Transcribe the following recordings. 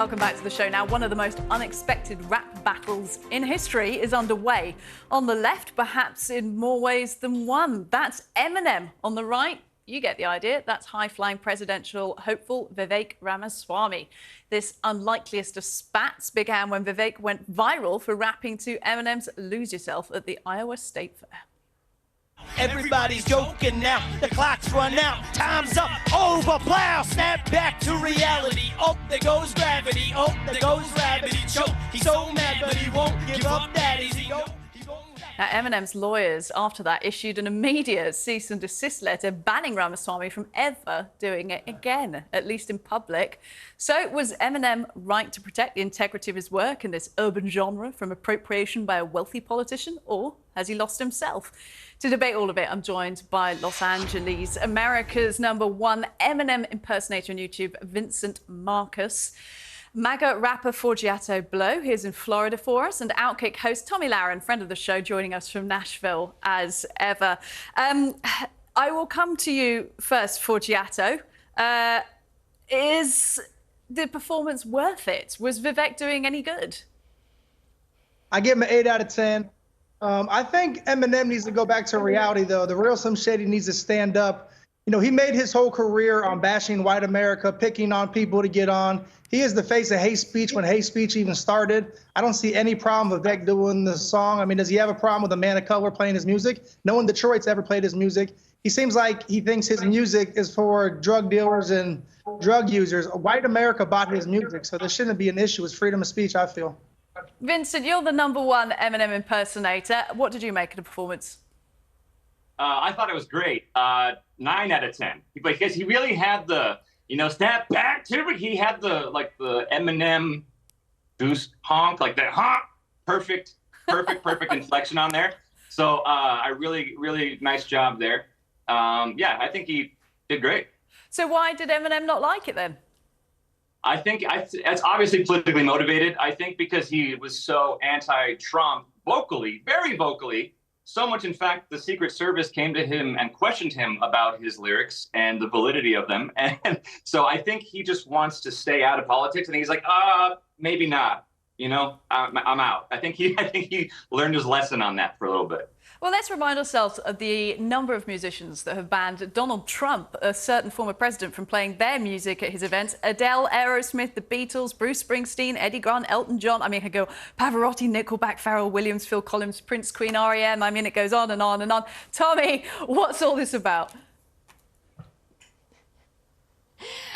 Welcome back to the show. Now, one of the most unexpected rap battles in history is underway. On the left, perhaps in more ways than one. That's Eminem. On the right, you get the idea. That's high-flying presidential hopeful Vivek Ramaswamy. This unlikeliest of spats began when Vivek went viral for rapping to Eminem's Lose Yourself at the Iowa State Fair. Everybody's joking now, the clock's run out, time's up, over, plow, snap back to reality. Oh, there goes gravity, oh, there goes gravity, choke. He's so mad, but he won't give up that easy. Oh, now, Eminem's lawyers, after that, issued an immediate cease and desist letter banning Ramaswamy from ever doing it again, at least in public. So was Eminem right to protect the integrity of his work in this urban genre from appropriation by a wealthy politician, or has he lost himself? To debate all of it, I'm joined by Los Angeles, America's #1 Eminem impersonator on YouTube, Vincent Marcus. MAGA rapper Forgiato Blow, here's in Florida for us, and Outkick host Tomi Lahren, friend of the show, joining us from Nashville as ever. I will come to you first, Forgiato. Is the performance worth it? Was Vivek doing any good? I give him an 8 out of 10. I think Eminem needs to go back to reality, though. The real Slim Shady needs to stand up. You know, he made his whole career on bashing white America, picking on people to get on. He is the face of hate speech when hate speech even started. I don't see any problem with Vivek doing the song. I mean, does he have a problem with a man of color playing his music? No one in Detroit's ever played his music. He seems like he thinks his music is for drug dealers and drug users. White America bought his music, so there shouldn't be an issue. It's freedom of speech, I feel. Vincent, you're the #1 Eminem impersonator. What did you make of the performance? I thought it was great. 9 out of 10. Because he really had the, snap back to it. He had the Eminem boost honk, like that honk. Perfect inflection on there. So I really nice job there. Yeah, I think he did great. So why did Eminem not like it then? I think it's obviously politically motivated. I think because he was so anti-Trump vocally, very vocally, so much, in fact, the Secret Service came to him and questioned him about his lyrics and the validity of them. And so I think he just wants to stay out of politics. And he's like, maybe not. I'm out. I think he learned his lesson on that for a little bit. Well, let's remind ourselves of the number of musicians that have banned Donald Trump, a certain former president, from playing their music at his events. Adele, Aerosmith, the Beatles, Bruce Springsteen, Eddie Grant, Elton John. I mean, I could go Pavarotti, Nickelback, Pharrell Williams, Phil Collins, Prince, Queen, R.E.M. I mean, it goes on and on and on. Tomi, what's all this about?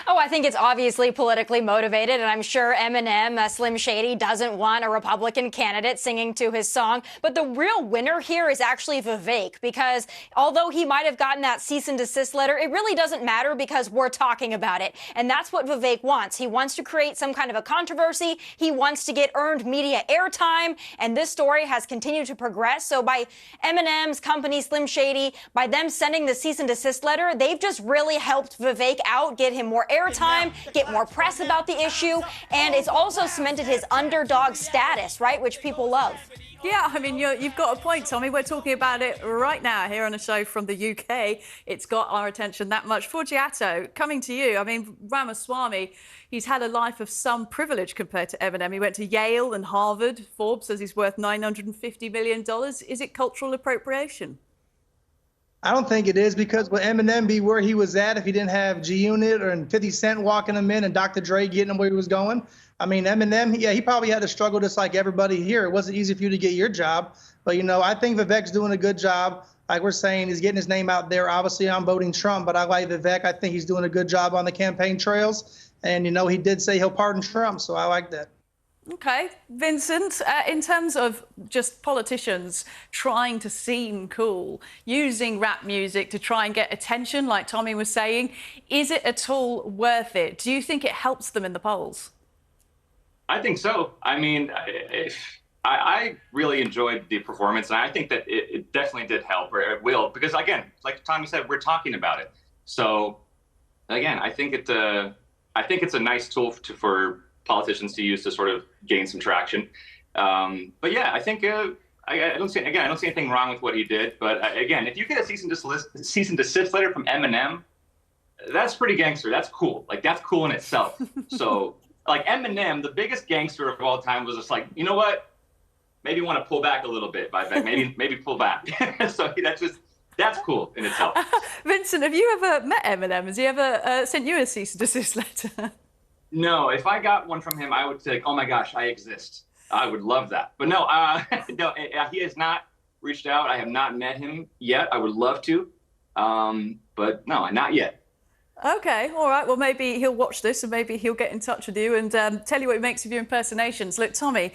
Oh, I think it's obviously politically motivated, and I'm sure Eminem, Slim Shady, doesn't want a Republican candidate singing to his song. But the real winner here is actually Vivek, because although he might have gotten that cease and desist letter, it really doesn't matter because we're talking about it. And that's what Vivek wants. He wants to create some kind of a controversy. He wants to get earned media airtime, and this story has continued to progress. So by Eminem's company, Slim Shady, by them sending the cease and desist letter, they've just really helped Vivek out, get him more airtime, get more press about the issue, and it's also cemented his underdog status, right, which people love. Yeah, I mean, you've got a point, Tomi. We're talking about it right now here on a show from the UK. It's got our attention that much. Forgiato, coming to you. I mean, Ramaswamy, he's had a life of some privilege compared to Eminem. He went to Yale and Harvard. Forbes says he's worth $950 million. Is it cultural appropriation? I don't think it is, because would Eminem be where he was at if he didn't have G-Unit or 50 Cent walking him in and Dr. Dre getting him where he was going? I mean, Eminem, yeah, he probably had to struggle just like everybody here. It wasn't easy for you to get your job. But, I think Vivek's doing a good job. Like we're saying, he's getting his name out there. Obviously, I'm voting Trump, but I like Vivek. I think he's doing a good job on the campaign trails. And, he did say he'll pardon Trump, so I like that. OK. Vincent, in terms of just politicians trying to seem cool, using rap music to try and get attention, like Tomi was saying, is it at all worth it? Do you think it helps them in the polls? I think so. I mean, I really enjoyed the performance, and I think that it definitely did help, or it will, because, again, like Tomi said, we're talking about it. So, again, I think it's a nice tool for politicians to use to sort of gain some traction. But yeah, I think I don't see anything wrong with what he did. But again, if you get a cease and desist letter from Eminem, that's pretty gangster. That's cool. Like, that's cool in itself. So like Eminem, the biggest gangster of all time, was just like, you know what? Maybe want to pull back a little bit, maybe pull back. So that's cool in itself. Vincent, have you ever met Eminem? Has he ever sent you a cease and desist letter? No, if I got one from him, I would say, oh my gosh, I exist. I would love that. But no, no, he has not reached out. I have not met him yet. I would love to, but no, not yet. Okay, all right. Well, maybe he'll watch this and maybe he'll get in touch with you and tell you what he makes of your impersonations. Look, Tomi,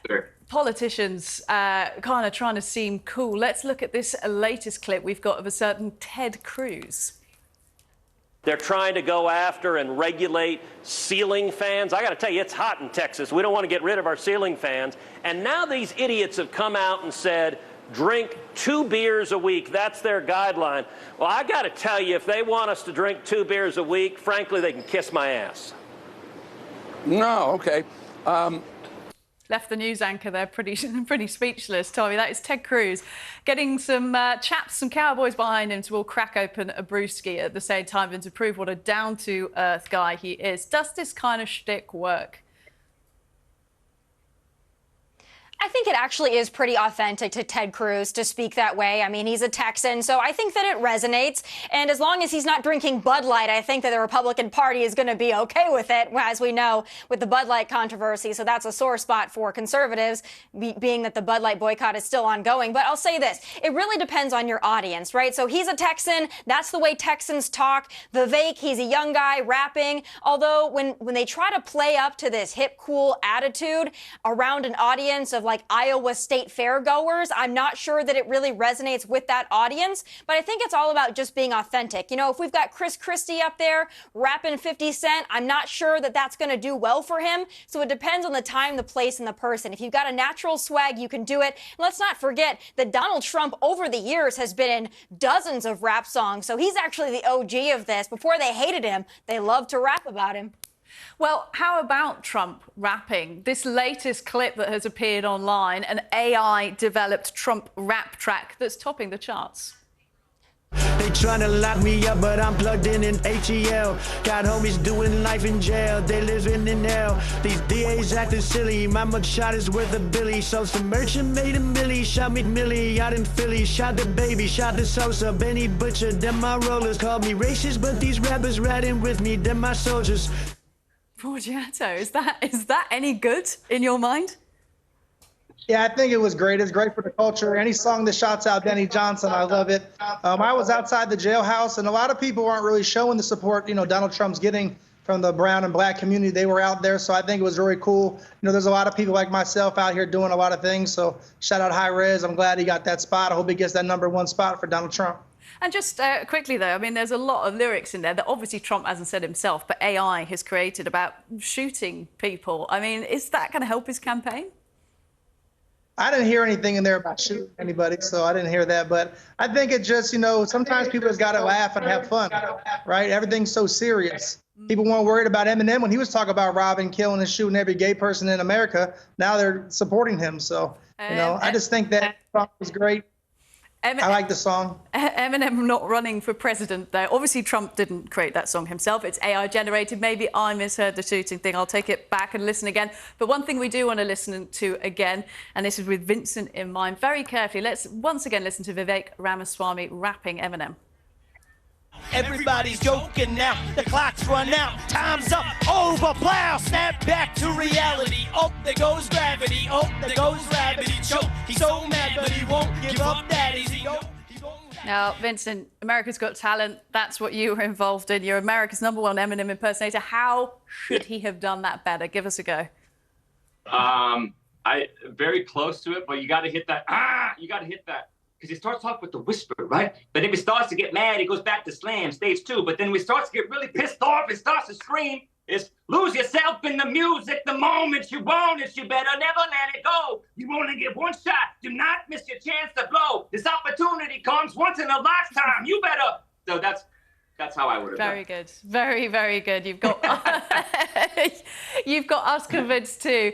Sure. Politicians kind of trying to seem cool. Let's look at this latest clip we've got of a certain Ted Cruz. They're trying to go after and regulate ceiling fans. I got to tell you, it's hot in Texas. We don't want to get rid of our ceiling fans. And now these idiots have come out and said, drink 2 beers a week. That's their guideline. Well, I got to tell you, if they want us to drink 2 beers a week, frankly, they can kiss my ass. No, okay. Left the news anchor there pretty speechless, Tomi. That is Ted Cruz getting some chaps, some cowboys behind him to all crack open a brewski at the same time and to prove what a down-to-earth guy he is. Does this kind of shtick work? I think it actually is pretty authentic to Ted Cruz to speak that way. I mean, he's a Texan, so I think that it resonates. And as long as he's not drinking Bud Light, I think that the Republican Party is going to be okay with it, as we know, with the Bud Light controversy. So that's a sore spot for conservatives, being that the Bud Light boycott is still ongoing. But I'll say this, it really depends on your audience, right? So he's a Texan. That's the way Texans talk. Vivek, he's a young guy rapping. Although when they try to play up to this hip, cool attitude around an audience of like Iowa State fairgoers, I'm not sure that it really resonates with that audience, but I think it's all about just being authentic. You know, if we've got Chris Christie up there rapping 50 Cent, I'm not sure that that's going to do well for him. So it depends on the time, the place, and the person. If you've got a natural swag, you can do it. And let's not forget that Donald Trump over the years has been in dozens of rap songs. So he's actually the OG of this. Before they hated him, they loved to rap about him. Well, how about Trump rapping? This latest clip that has appeared online, an AI-developed Trump rap track that's topping the charts. They tryna lock me up, but I'm plugged in HEL. Got homies doing life in jail, they living in hell. These DAs acting silly, my mugshot is worth a billy. Sold some merchant, made a milli, shot McMillie out in Philly. Shot the baby, shot the Sosa, Benny Butcher, them my rollers. Called me racist, but these rappers riding with me, them my soldiers. Forgiato, is that any good in your mind? Yeah, I think it was great. It's great for the culture. Any song that shouts out Denny Johnson, I love it. I was outside the jailhouse, and a lot of people aren't really showing the support, Donald Trump's getting from the brown and black community. They were out there, so I think it was really cool. There's a lot of people like myself out here doing a lot of things, so shout out High Rez. I'm glad he got that spot. I hope he gets that #1 spot for Donald Trump. And just quickly, though, I mean, there's a lot of lyrics in there that obviously Trump hasn't said himself, but AI has created about shooting people. I mean, is that going to help his campaign? I didn't hear anything in there about shooting anybody, so I didn't hear that. But I think it just, sometimes people just got to laugh and have fun, right? Everything's so serious. People weren't worried about Eminem when he was talking about robbing, killing, and shooting every gay person in America. Now they're supporting him. So, I just think that song was great. I like the song. Eminem not running for president, though. Obviously, Trump didn't create that song himself. It's AI generated. Maybe I misheard the shooting thing. I'll take it back and listen again. But one thing we do want to listen to again, and this is with Vincent in mind, very carefully. Let's once again listen to Vivek Ramaswamy rapping Eminem. Everybody's joking now, the clock's run out, time's up, over, plow, snap back to reality. Oh, there goes gravity, oh, there goes gravity, choke. He's so mad, but he won't give up that easy. Oh, now, Vincent, America's Got Talent, that's what you were involved in. You're America's #1 Eminem impersonator. How should he have done that better? Give us a go. Very close to it, but you got to hit that, you got to hit that. Because he starts off with the whisper, right? But then he starts to get mad, he goes back to slam, stage 2. But then when he starts to get really pissed off, he starts to scream. It's lose yourself in the music the moment you want it. You better never let it go. You only get one shot. Do not miss your chance to blow. This opportunity comes once in a lifetime. You better. So that's how I would have done. Very good. Very, very good. You've got you've got us convinced too.